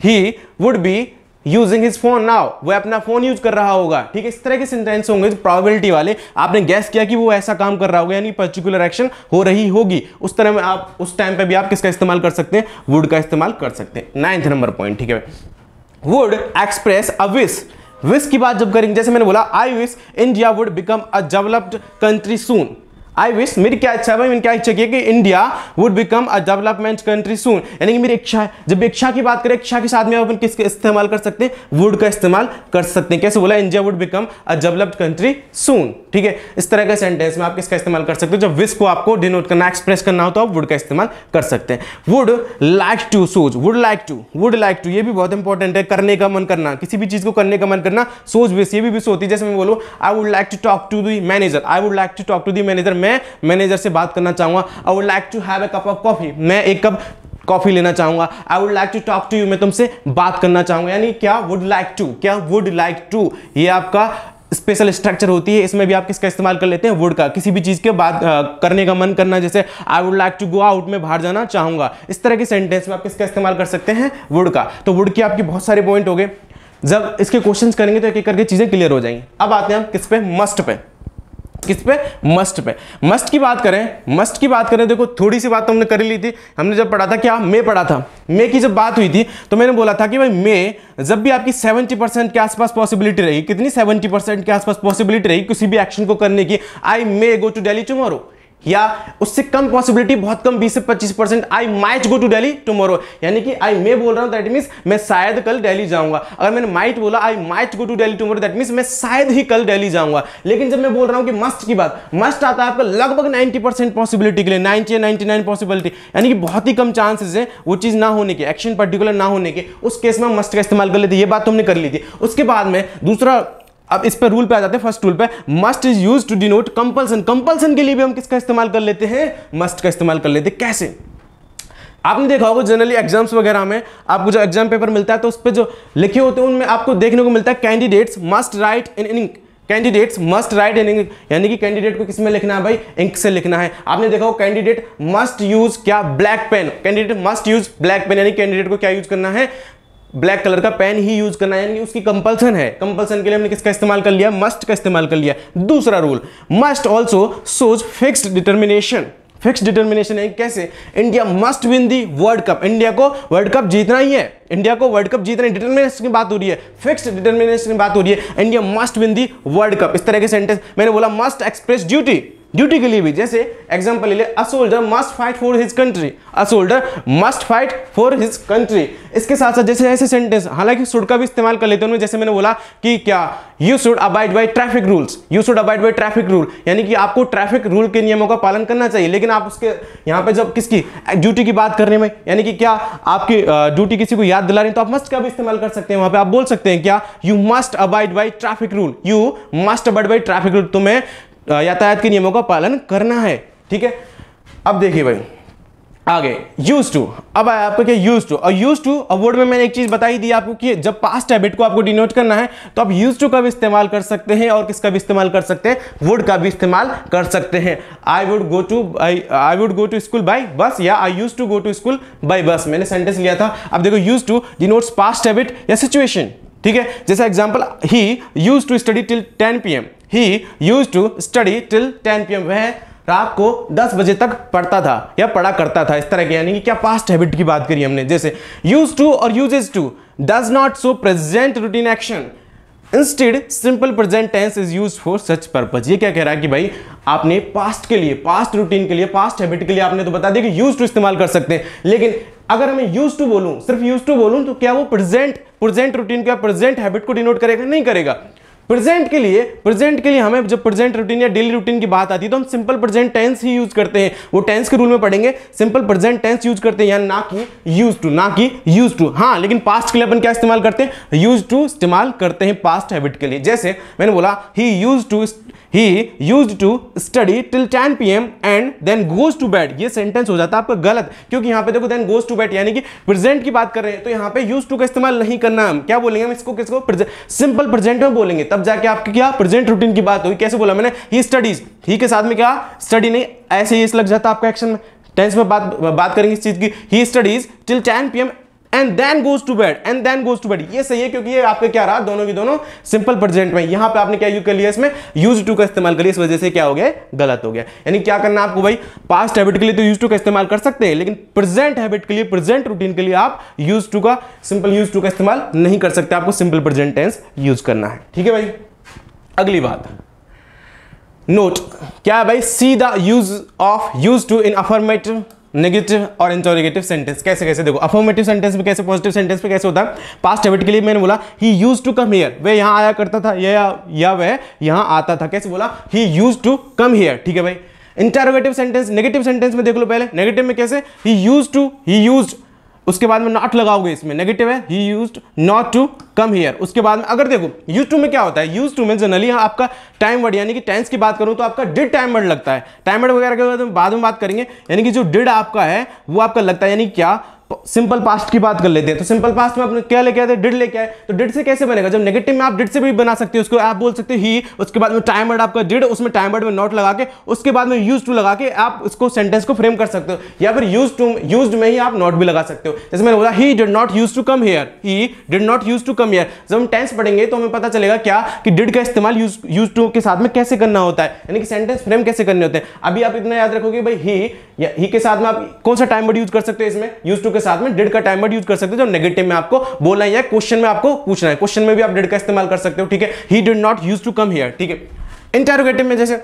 he would be using his phone now, वो अपना फोन यूज कर रहा होगा, ठीक है। इस तरह के सेंटेंस होंगे जो प्रोबेबिलिटी वाले, आपने गैस किया कि वो ऐसा काम कर रहा होगा, यानी पर्टिकुलर एक्शन हो रही होगी, उस तरह में आप उस टाइम पे भी आप किसका इस्तेमाल कर सकते हैं, वुड का इस्तेमाल कर सकते हैं। 9th नंबर पॉइंट, ठीक है। वुड एक्सप्रेस अ विश की बात जब करेंगे, जैसे मैंने बोला I wish India would become a developed country soon, I wish, मेरी क्या इच्छा है भाई, मैंने क्या इच्छा की है कि India would become a development country soon, यानी कि मेरी इच्छा है। जब इच्छा की बात करें, इच्छा के साथ में अपन किसका इस्तेमाल कर सकते हैं, वुड का इस्तेमाल कर सकते हैं। कैसे बोला, India would become a developed country soon, ठीक है। इस तरह का सेंटेंस में आप किसका इस्तेमाल कर सकते हो, जब विश को आपको डिनोट करना, एक्सप्रेस करना हो तो आप वुड का इस्तेमाल कर सकते हैं। वुड लाइक टू, सोच, would like to, would like to, ये भी बहुत इंपॉर्टेंट है, करने का मन करना, किसी भी चीज को करने का मन करना, सोच विश, ये भी विश होती है। जैसे मैं बोलूं I would like to talk to the manager, I would like to talk to the manager, मैं मैनेजर से बात करना चाहूंगा। I would like to have a cup of coffee, मैं एक कप कॉफी लेना चाहूंगा। I would like to talk to you, मैं तुमसे बात करना चाहूंगा। यानी क्या, वुड लाइक टू, क्या वुड लाइक टू, ये आपका स्पेशल स्ट्रक्चर होती है। इसमें भी आप किसका इस्तेमाल कर लेते हैं, वुड का, किसी भी चीज के बाद करने का मन करना, जैसे I would like to go out, में बाहर जाना चाहूंगा। इस तरह के सेंटेंस में आप किसका इस्तेमाल कर सकते हैं, वुड का। तो वुड के आपके बहुत सारे पॉइंट हो गए। जब इसके क्वेश्चंस करेंगे तो एक एक करके चीजें क्लियर हो जाएंगी। अब आते हैं हम किस पे, मस्ट पे। किस पे, मस्ट पे। मस्ट की बात करें, मस्ट की बात करें, देखो थोड़ी सी बात तो हमने कर ली थी। हमने जब पढ़ा था, क्या मे पढ़ा था, मे की जब बात हुई थी तो मैंने बोला था कि भाई मे जब भी आपकी 70% के आसपास पॉसिबिलिटी रहेगी, कितनी 70% के आसपास पॉसिबिलिटी रहेगी किसी भी एक्शन को करने की, I may go to Delhi tomorrow, या उससे कम पॉसिबिलिटी, बहुत कम 20 से 25%, I might go to Delhi tomorrow, यानी कि आई मे बोल रहा हूं दैट मींस मैं शायद कल दिल्ली जाऊंगा। अगर मैंने माइट बोला, I might go to Delhi tomorrow, that means मैं शायद ही कल दिल्ली जाऊंगा। लेकिन जब मैं बोल रहा हूं कि मस्ट की बात, मस्ट आता है आपका लगभग 90% पॉसिबिलिटी के लिए, 90 या 99 पॉसिबिलिटी, यानी कि बहुत ही कम चांसेस है वो चीज ना होने के, एक्शन पर्टिकुलर ना होने के, उस केस में मस्ट का इस्तेमाल कर लेते। ये बात तो हमने कर ली थी। उसके बाद में दूसरा, अब इस पर रूल पे आ जाते हैं, फर्स्ट रूल पे, must is used to denote compulsion. Compulsion के लिए भी हम किसका इस्तेमाल कर लेते हैं, मस्ट का इस्तेमाल कर लेते हैं। कैसे, आपने देखा होगा जनरली एग्जाम्स वगैरह में आपको जो एग्जाम पेपर मिलता है तो उस पर जो लिखे होते हैं उनमें आपको देखने को मिलता है कैंडिडेट्स मस्ट राइट इन इंक, कैंडिडेट्स मस्ट राइट इन इंक, यानी कि कैंडिडेट को किस में लिखना है भाई, इंक से लिखना है। आपने देखा हो कैंडिडेट मस्ट यूज क्या, black pen, candidate must use black pen, यानी कैंडिडेट को क्या यूज करना है, ब्लैक कलर का पेन ही यूज करना है, यानी उसकी कंपल्सन है। कंपल्सन के लिए हमने किसका इस्तेमाल कर लिया, मस्ट का इस्तेमाल कर लिया। दूसरा rule, must also shows fixed determination. Fixed determination है कैसे, India must win the world cup, India को वर्ल्ड कप जीतना ही है, इंडिया को वर्ल्ड कप जीतना है, डिटर्मिनेशन की बात हो रही है, फिक्स्ड डिटर्मिनेशन की बात हो रही है, India must win the world cup. इस तरह के सेंटेंस मैंने बोला, मस्ट एक्सप्रेस ड्यूटी, ड्यूटी के लिए भी, जैसे एग्जांपल ले ले, a soldier must fight for his country, a soldier must fight for his country. इसके साथ साथ जैसे ऐसे सेंटेंस, हालांकि शुड का भी इस्तेमाल कर लेते हैं, जैसे मैंने बोला कि क्या, you should abide by traffic rules, you should abide by traffic rule, यानी कि आपको ट्रैफिक रूल के नियमों का पालन करना चाहिए। लेकिन आप उसके यहाँ पे जब किसकी ड्यूटी की बात करने में, यानी कि क्या आपकी ड्यूटी किसी को याद दिला रही है तो आप मस्ट का भी इस्तेमाल कर सकते हैं। वहां पे आप बोल सकते हैं क्या, you must abide by traffic rule, you must abide by traffic rule, तुम्हें यातायात के नियमों का पालन करना है। ठीक है, अब देखिए भाई आगे, यूज टू। अब आया आपको क्या, यूज टू। और यूज टू, अब वर्ड में मैंने एक चीज बताई दी आपको कि जब पास्ट हैबिट को आपको डिनोट करना है तो आप यूज टू का भी इस्तेमाल कर सकते हैं और किसका भी इस्तेमाल कर सकते हैं, वुड का भी इस्तेमाल कर सकते हैं। I would go to school by bus, या I use to go to school by bus, मैंने सेंटेंस लिया था। अब देखो, use to denotes past habit या सिचुएशन। ठीक है, जैसा example, he used to study till 10 PM, he used to study till 10 PM, वह रात को 10 बजे तक पढ़ता था या पढ़ा करता था। इस तरह के, यानी कि क्या, पास्ट हैबिट की बात करी हमने। जैसे यूज टू और uses to does not show present routine action, instead simple present tense is used for such purpose. ये क्या कह रहा है कि भाई आपने पास्ट के लिए, पास्ट रूटीन के लिए, पास्ट हैबिट के लिए आपने तो बता दिया कि यूज टू इस्तेमाल कर सकते हैं, लेकिन अगर मैं यूज टू बोलूं, सिर्फ यूज टू बोलूं तो क्या वो प्रेजेंट रूटीन का, प्रेजेंट हैबिट को डिनोट करेगा, नहीं करेगा। प्रेजेंट के लिए हमें जब प्रेजेंट रूटीन या डेली रूटीन की बात आती है तो हम सिंपल प्रेजेंट टेंस ही यूज करते हैं। वो टेंस के रूल में पढ़ेंगे, सिंपल प्रेजेंट टेंस यूज करते हैं, या ना कि यूज टू। हाँ, लेकिन पास्ट के लिए अपन क्या इस्तेमाल करते हैं, यूज टू इस्तेमाल करते हैं पास्ट हैबिट के लिए। जैसे मैंने बोला, he used to study till 10 PM and then goes to bed. ये सेंटेंस हो जाता है आपका गलत, क्योंकि यहाँ पे देखो देन गोज टू बेड, यानी कि प्रेजेंट की बात कर रहे हैं तो यहाँ पे यूज टू का इस्तेमाल नहीं करना। हम क्या बोलेंगे, हम इसको किसको, सिंपल प्रेजेंट में बोलेंगे, तब जाके आपकी क्या प्रेजेंट रूटीन की बात हुई। कैसे बोला मैंने, ही स्टडीज, ही के साथ में क्या, स्टडी नहीं, ऐसे ही लग जाता आपका एक्शन में। टेंस में बात करेंगे इस चीज की, he studies till 10 PM and then goes to bed, ये सही है क्योंकि ये आपके क्या रहा, दोनों की दोनों सिंपल प्रेजेंट में। यहां पे आपने क्या यूज कर लिया, इसमें यूज टू का इस्तेमाल कर लिया, इस वजह से क्या हो गया, गलत हो गया। यानी क्या करना आपको भाई, पास्ट हैबिट के लिए तो यूज टू का इस्तेमाल कर सकते हैं, लेकिन प्रेजेंट हैबिट के लिए, प्रेजेंट रूटीन के लिए आप यूज टू का, सिंपल यूज टू का इस्तेमाल नहीं कर सकते, आपको सिंपल प्रेजेंट टेंस यूज करना है। ठीक है भाई, अगली बात, नोट क्या है भाई, see the use of use to in affirmative, negative और इंटरोगेटिव सेंटेंस। कैसे कैसे देखो, अफर्मेटिव सेंटेंस में कैसे, पॉजिटिव सेंटेंस में कैसे होता है। पास्ट हैबिट के लिए मैंने बोला he used to come here, वह यहां आया करता था, या वह यहां आता था। कैसे बोला, he used to come here, ठीक है भाई। इंटरोगेटिव सेंटेंस, नेगेटिव सेंटेंस में देख लो पहले, नेगेटिव में कैसे, ही यूज्ड, उसके बाद में नॉट लगाओगे, इसमें नेगेटिव है, he used not to come here. उसके बाद में अगर देखो यूज्ड टू में क्या होता है, यूज्ड टू में जनरली आपका टाइम वर्ड यानी कि टेंस की बात करूं तो आपका डिड टाइम वर्ड लगता है। टाइम वर्ड वगैरह के बाद में बात करेंगे, यानी कि जो डिड आपका है वो आपका लगता है, यानी क्या, सिंपल पास्ट की बात कर लेते हैं। तो सिंपल पास्ट में आपने क्या लेके आए थे, डिड लेके आए। तो डिड से कैसे बनेगा, जब नेगेटिव में आप डिड से भी बना सकते हो, उसको आप बोल सकते हो ही, उसके बाद में टाइम वर्ड आपका डिड, उसमें टाइम वर्ड में नॉट लगा के, उसके बाद में यूज्ड टू लगा के आप इसको सेंटेंस को फ्रेम कर सकते हो, या फिर यूज्ड में ही आप नॉट भी लगा सकते हो। जैसे मैंने बोला he did not used to come here, he did not used to come here. जब हम टेंस पढ़ेंगे तो हमें पता चलेगा क्या कि डिड का इस्तेमाल यूज्ड टू के साथ में कैसे करना होता है, यानी कि सेंटेंस फ्रेम कैसे करने होते हैं। अभी आप इतना याद रखोगे भाई ही के साथ में आप कौन सा टाइम वर्ड यूज कर सकते हो, इसमें यूज्ड टू के साथ में डिड का टाइम वर्ड यूज कर सकते हो जब नेगेटिव में आपको बोलना है या क्वेश्चन में आपको पूछना है। क्वेश्चन में भी आप डिड का इस्तेमाल कर सकते हो, ठीक है। He did not use to come here, ठीक है। इंटरोगेटिव में जैसे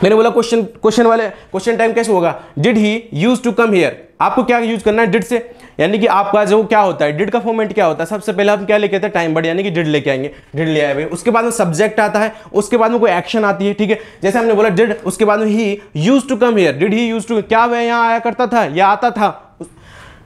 मैंने बोला क्वेश्चन टाइम कैसे होगा, did he use to come here, आपको क्या यूज करना है, डिड से, यानी कि आपका जो क्या होता है, डिड का फॉर्मेट क्या होता है, सबसे पहले हम क्या लेके आते हैं, टाइम वर्ड, यानी कि डिड लेके आएंगे, डिड ले आए भाई। उसके बाद में सब्जेक्ट आता है, उसके बाद में कोई एक्शन आती है, ठीक है। जैसे हमने बोला डिड, उसके बाद में he used to come here, did he used to, क्या वह यहां आया करता था या आता था,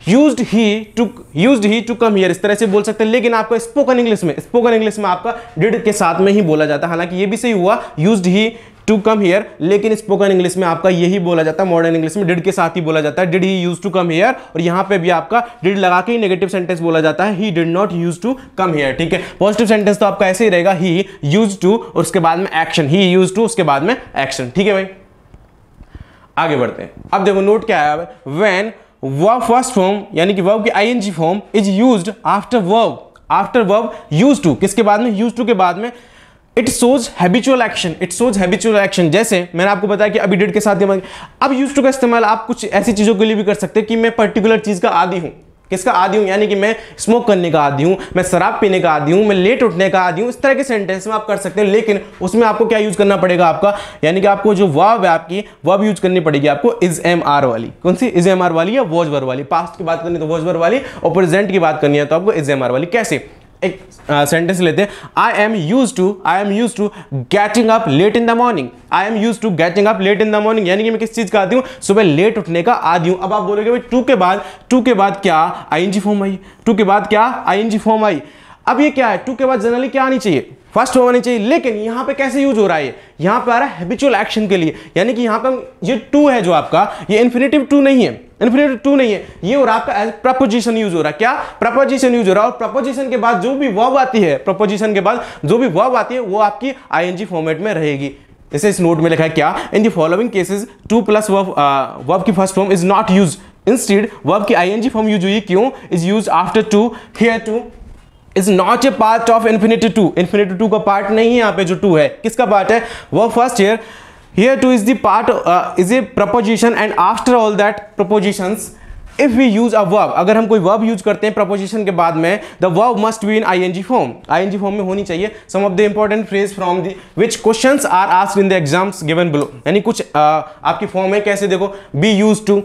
used he to come here, इस तरह से बोल सकते हैं। लेकिन आपको स्पोकन इंग्लिश में आपका डिड के साथ में ही बोला जाता है। हालांकि ये भी सही हुआ used he to come here, लेकिन स्पोकन इंग्लिश में आपका यही बोला जाता है, मॉडर्न इंग्लिश में डिड के साथ ही बोला जाता है, did he used to come here. और यहां पे भी आपका डिड लगा के ही नेगेटिव सेंटेंस बोला जाता है, he did not used to come here, ठीक है। पॉजिटिव सेंटेंस तो आपका ऐसे ही रहेगा, ही यूज्ड टू और उसके बाद में एक्शन, ही यूज्ड टू उसके बाद में एक्शन, ठीक है भाई। आगे बढ़ते हैं। अब देखो नोट क्या है, व्हेन वर्ब फर्स्ट फॉर्म यानी कि वर्ब की ING form is used after verb used to, किसके बाद में, यूज्ड टू के बाद में, इट शोज हैबिचुअल एक्शन। जैसे मैंने आपको बताया कि अभी डिड के साथ, अब यूज्ड टू का इस्तेमाल आप कुछ ऐसी चीजों के लिए भी कर सकते हैं कि मैं पर्टिकुलर चीज का आदी हूं। किसका आदी हूं, यानी कि मैं स्मोक करने का आदी हूं, मैं शराब पीने का आदी हूं, मैं लेट उठने का आदी हूं, इस तरह के सेंटेंस में आप कर सकते हैं। लेकिन उसमें आपको क्या यूज करना पड़ेगा, आपका यानी कि आपको जो वर्ब है आपकी वर्ब यूज करनी पड़ेगी आपको इज एम आर वाली। कौन सी, इज एम आर वाली या वॉज वर्ब वाली। पास्ट की बात करनी तो वॉज वर्ब वाली, और प्रेजेंट की बात करनी है तो आपको इज एम आर वाली। कैसे, एक सेंटेंस लेते हैं, I am use to getting up late in the morning. I am use to getting up late in the morning, यानी कि मैं किस चीज का आदी हूं, सुबह लेट उठने का आदी हूं। अब आप बोलोगे भाई टू के बाद क्या आईएनजी फॉर्म आई, टू के बाद क्या आईएनजी फॉर्म आई। अब ये क्या है, टू के बाद जनरली क्या आनी चाहिए, फर्स्ट फॉर्म आनी चाहिए। लेकिन यहां पे कैसे यूज हो रहा है, यहां पे आ रहा है हैबिचुअल एक्शन के लिए, यानी कि यहां पे ये टू है जो आपका, ये इन्फिनेटिव टू नहीं है, ये हो रहा है आपका प्रपोजिशन यूज हो रहा है। क्या, प्रपोजिशन यूज हो रहा है। और प्रपोजिशन के बाद जो भी वर्ब आती है, वो आपकी आईएनजी फॉर्मेट में रहेगी। जैसे इस नोट में लिखा है क्या, in the following cases to plus verb की first form is not use, instead verb की आईएनजी फॉर्म यूज हुई, क्यों, is use after to, here to is not a part of infinitive to का part नहीं है। यहाँ पे जो टू है किसका पार्ट है, वो first here to is the part is a preposition, and after all that prepositions if we use a verb, अगर हम कोई verb यूज करते हैं preposition के बाद में, the verb must be in ing form में होनी चाहिए। some of the important phrase from the which questions are asked in the exams given below, यानी कुछ आपकी फॉर्म है, कैसे देखो, be used to,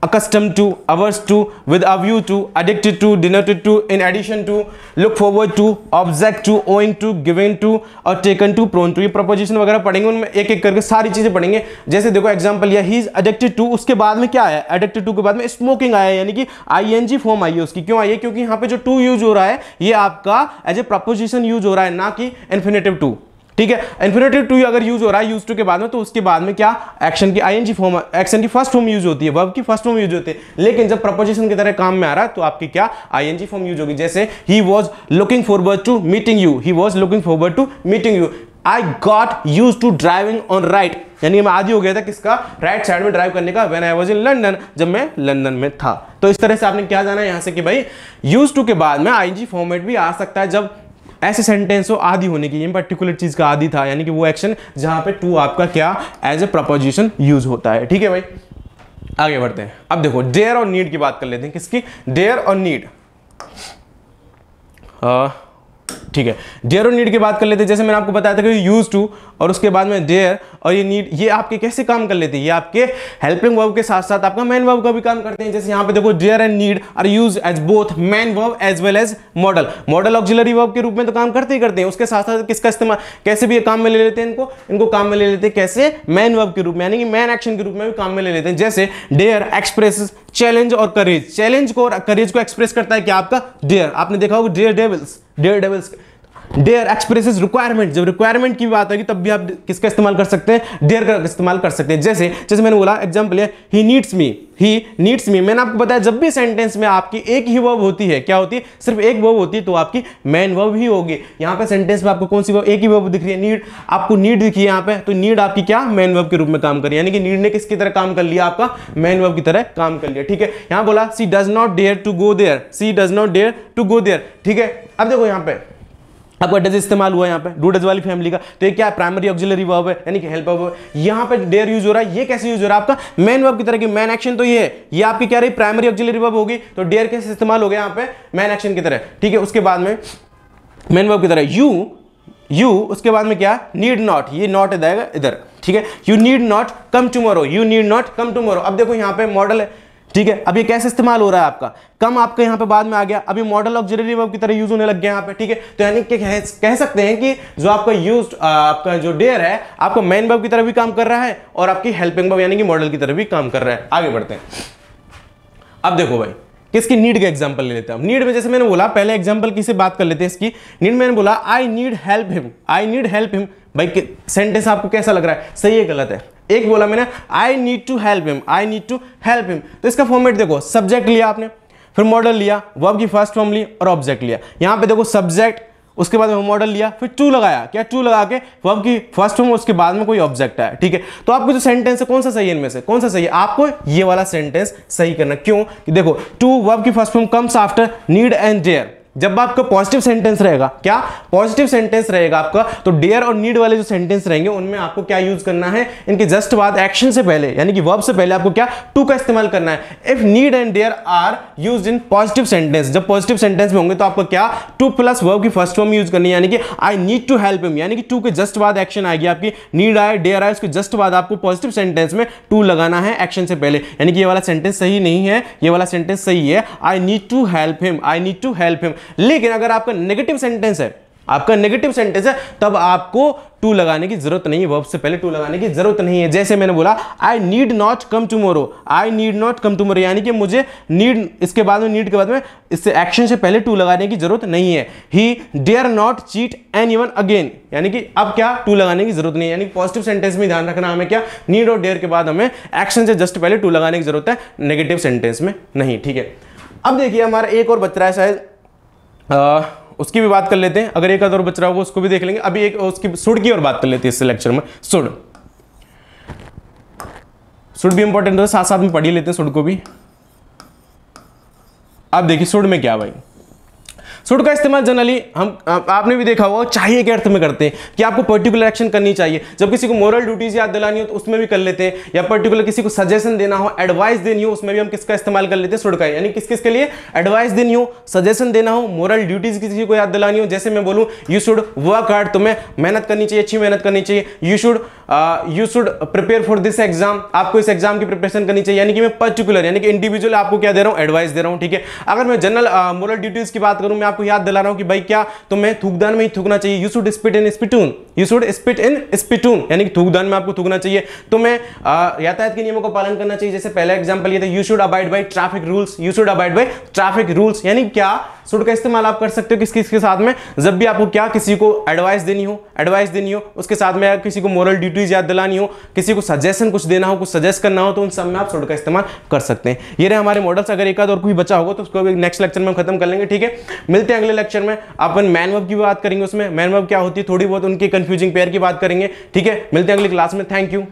accustomed to, averse to, with a view to, addicted to, denoted to, in addition to, look forward to, object to, owing to, given to और taken to, prone to। ये preposition वगैरह पढ़ेंगे, उनमें एक एक करके सारी चीजें पढ़ेंगे। जैसे देखो एग्जांपल या ही इज एडिक्टेड टू, उसके बाद में क्या आया, एडिक्टेड टू के बाद में स्मोकिंग आया, यानी कि आईएनजी फॉर्म आई है उसकी। क्यों आई है, क्योंकि यहाँ पे जो टू यूज हो रहा है ये आपका एज ए प्रपोजिशन यूज हो रहा है, ना कि इन्फिनेटिव टू, ठीक है। इन्फिनेटिव टू अगर यूज हो रहा है यूज टू के बाद में, तो उसके बाद में क्या, एक्शन की आईएनजी फॉर्म, एक्शन की फर्स्ट फॉर्म यूज होती है, वर्ब की फर्स्ट फॉर्म यूज होती है। लेकिन जब प्रपोजिशन की तरह काम में आ रहा है तो आपकी क्या आईएनजी फॉर्म यूज होगी। जैसे he was looking forward to meeting you, I got used to driving on right, यानी मैं आदी हो गया था किसका, राइट साइड में ड्राइव करने का, when I was in London, जब मैं लंदन में था। तो इस तरह से आपने क्या जाना है यहां से कि भाई यूज्ड टू के बाद में आईएनजी फॉर्मेट भी आ सकता है जब ऐसे सेंटेंस हो आदि होने की, ये पर्टिकुलर चीज का आदि था, यानी कि वो एक्शन जहां पे टू आपका क्या एज ए प्रपोजिशन यूज होता है, ठीक है भाई। आगे बढ़ते हैं। अब देखो डेयर और नीड की बात कर लेते हैं, किसकी, डेयर और नीड, ठीक है। डेयर और नीड की बात कर लेते हैं, जैसे मैंने आपको बताया था कि यूज टू और उसके बाद में डेयर और ये नीड, ये आपके कैसे काम कर लेते हैं, ये आपके हेल्पिंग वर्ब के साथ साथ आपका मेन वर्ब का भी काम करते हैं। जैसे यहाँ पे देखो dare and need are use as both main verb as well as modal auxiliary verb के रूप में तो काम करते ही करते हैं। उसके साथ साथ किसका इस्तेमाल कैसे भी काम में ले लेते हैं, इनको काम में ले लेते हैं कैसे, मेन वर्ब के रूप में, यानी कि मेन एक्शन के रूप में भी काम में ले लेते हैं। जैसे डेयर एक्सप्रेसेस चैलेंज और करेज, चैलेंज को और करेज को एक्सप्रेस करता है क्या आपका डेयर। आपने देखा होगा dare devils. Dare expresses requirement, जब रिक्वायरमेंट की बात होगी तब भी आप किसका इस्तेमाल कर सकते हैं, डेयर का इस्तेमाल कर सकते हैं। जैसे मैंने बोला एग्जांपल है ही नीड्स मी, मैंने आपको बताया जब भी सेंटेंस में आपकी एक ही वर्ब होती है, क्या होती है, सिर्फ एक वर्ब होती है तो आपकी मेन वर्ब ही होगी। यहाँ पे सेंटेंस में आपको कौन सी वर्ब, एक ही वर्ब दिख रही है, नीड, आपको नीड दिखी है यहाँ पे, तो नीड आपकी क्या मेन वर्ब के रूप में काम कर रही है, यानी कि नीड ने किसकी तरह काम कर लिया, आपका मेन वर्ब की तरह काम कर लिया। ठीक है, यहाँ बोला she does not dare to go there, ठीक है। अब देखो यहाँ पे आपका डज इस्तेमाल हुआ यहाँ पे डू डज वाली फैमिली का, तो ये क्या प्राइमरी ऑक्सिलरी वर्ब है, यानी कि हेल्प वर्ब है। यहाँ पे डेयर यूज हो रहा है, ये कैसे यूज हो रहा है, आपका मेन वर्ब की तरह की, मेन एक्शन तो ये है, ये आपकी क्या रही, प्राइमरी ऑक्सिलरी वर्ब होगी, तो डेयर कैसे इस्तेमाल हो गया यहाँ पे मेन एक्शन की तरह। ठीक है, उसके बाद में मेन वर्ब की तरह यू, उसके बाद में क्या, नीड नॉट, ये नॉट इधर इधर, ठीक है, you need not come tomorrow, अब देखो यहाँ पे मॉडल है, ठीक है। अब ये कैसे इस्तेमाल हो रहा है, आपका कम आपका यहाँ पे बाद में आ गया, अभी मॉडल ऑक्सिलरी वर्ब की तरह यूज होने लग गया यहाँ पे। ठीक है, तो यानी कि कह सकते हैं कि जो आपका आपका जो डेयर है आपको मेन वर्ब की तरह भी काम कर रहा है और आपकी हेल्पिंग वर्ब यानी कि मॉडल की तरह भी काम कर रहा है। आगे बढ़ते हैं। अब देखो भाई किसकी नीड का एग्जांपल ले लेते हैं। नीड में जैसे मैंने बोला, पहले एग्जांपल की से बात कर लेते हैं इसकी। नीड मैंने बोला आई नीड हेल्प हिम, भाई सेंटेंस आपको कैसा लग रहा है, सही है गलत है। एक बोला मैंने I need to help him, तो इसका फॉर्मेट देखो, सब्जेक्ट लिया आपने, फिर मॉडल लिया, वर्ब की फर्स्ट फॉर्म ली और ऑब्जेक्ट लिया। यहां पे देखो सब्जेक्ट, उसके बाद में मॉडल लिया, फिर टू लगाया, क्या टू लगा के वर्ब की फर्स्ट फॉर्म, उसके बाद में कोई ऑब्जेक्ट आया। ठीक है, तो आपको जो सेंटेंस है कौन सा सही है, इनमें से कौन सा सही है, आपको ये वाला सेंटेंस सही करना। क्यों कि देखो टू वर्ब की first form comes after need and dare. जब आपका पॉजिटिव सेंटेंस रहेगा, क्या पॉजिटिव सेंटेंस रहेगा आपका, तो डेयर और नीड वाले जो सेंटेंस रहेंगे उनमें आपको क्या यूज करना है, इनके जस्ट बाद एक्शन से पहले यानी कि वर्ब से पहले आपको क्या टू का इस्तेमाल करना है। If need and dare are used in positive sentence, जब पॉजिटिव सेंटेंस में होंगे तो आपको क्या टू प्लस वर्ब की फर्स्ट फॉर्म यूज करनी है, यानी कि I need to help him, यानी कि टू के जस्ट बाद एक्शन आएगी आपकी, नीड आए डेयर आए उसके जस्ट बाद आपको पॉजिटिव सेंटेंस में टू लगाना है एक्शन से पहले, यानी कि ये वाला सेंटेंस सही नहीं है, ये वाला सेंटेंस सही है, I need to help him. लेकिन अगर आपका नेगेटिव सेंटेंस है, तब आपको टू लगाने की जरूरत नहीं है, वर्ब से पहले टू लगाने की जरूरत नहीं है। जैसे मैंने बोला I need not come tomorrow, यानी कि मुझे नीड, इसके बाद में नीड के बाद में इससे एक्शन से पहले टू लगाने की जरूरत नहीं है। He dare not cheat anyone again, यानी कि अब क्या टू लगाने की जरूरत नहीं है, यानी पॉजिटिव सेंटेंस में ध्यान रखना हमें क्या, नीड और डेयर के बाद हमें एक्शन से जस्ट पहले टू लगाने की जरूरत है, नेगेटिव सेंटेंस में नहीं। ठीक है, अब देखिए हमारा एक और बच रहा है शायद, उसकी भी बात कर लेते हैं, अगर एक आध और बच रहा होगा उसको भी देख लेंगे। अभी एक उसकी सुड की और बात कर लेते हैं इस लेक्चर में। सुड भी इंपॉर्टेंट है, साथ साथ में पढ़ ही लेते हैं सुड को भी। अब देखिए सुड में क्या भाई, सुड का इस्तेमाल जनरली आपने भी देखा होगा चाहिए के अर्थ में करते हैं कि आपको पर्टिकुलर एक्शन करनी चाहिए। जब किसी को मोरल ड्यूटीज याद दिलानी हो तो उसमें भी कर लेते हैं, या पर्टिकुलर किसी को सजेशन देना हो, एडवाइस देनी हो, उसमें भी हम किसका इस्तेमाल कर लेते हैं, सुड का। यानी किसके लिए एडवाइस देनी हो, सजेशन देना हो, मोरल ड्यूटीज किसी को याद दिलानी हो, जैसे मैं बोलूं यू शुड वर्क हार्ड, तुम्हें मेहनत करनी चाहिए, अच्छी मेहनत करनी चाहिए, you should prepare for this exam, आपको इस एग्जाम की प्रिपरेशन करनी चाहिए, यानी कि मैं पर्टिकुलर यानी कि इंडिविजुअल आपको क्या दे रहा हूं, एडवाइस दे रहा हूं। ठीक है, अगर मैं जनरल मोरल ड्यूटीज की बात करूं, मैं आपको याद दिला रहा हूं कि भाई क्या तुम्हें थूकदान में ही थूकना चाहिए, you should spit in spittoon, यानी कि थूकदान में आपको थूकना चाहिए, तुम्हें यातायात के नियमों का पालन करना चाहिए। जैसे पहला एग्जांपल ये था you should abide by traffic rules, यानी क्या शुड का इस्तेमाल आप कर सकते हो किसके साथ में, जब भी आपको क्या किसी को एडवाइस देनी हो, उसके साथ में किसी को मोरल ड्यूटीज याद दिलानी हो, किसी को सजेशन कुछ देना हो, कुछ सजेस्ट करना हो, तो उन सब में आप शुड का इस्तेमाल कर सकते हैं। ये रहे हमारे मॉडल्स। अगर एक आध और कोई बचा होगा तो उसको नेक्स्ट लेक्चर में हम खत्म कर लेंगे। ठीक है, मिलते हैं अगले लेक्चर में, अपन मैन वर्ब की बात करेंगे, उसमें मैन वर्ब क्या होती है, थोड़ी बहुत उनकी कंफ्यूजिंग पेयर की बात करेंगे। ठीक है, मिलते हैं अगली क्लास में। Thank you.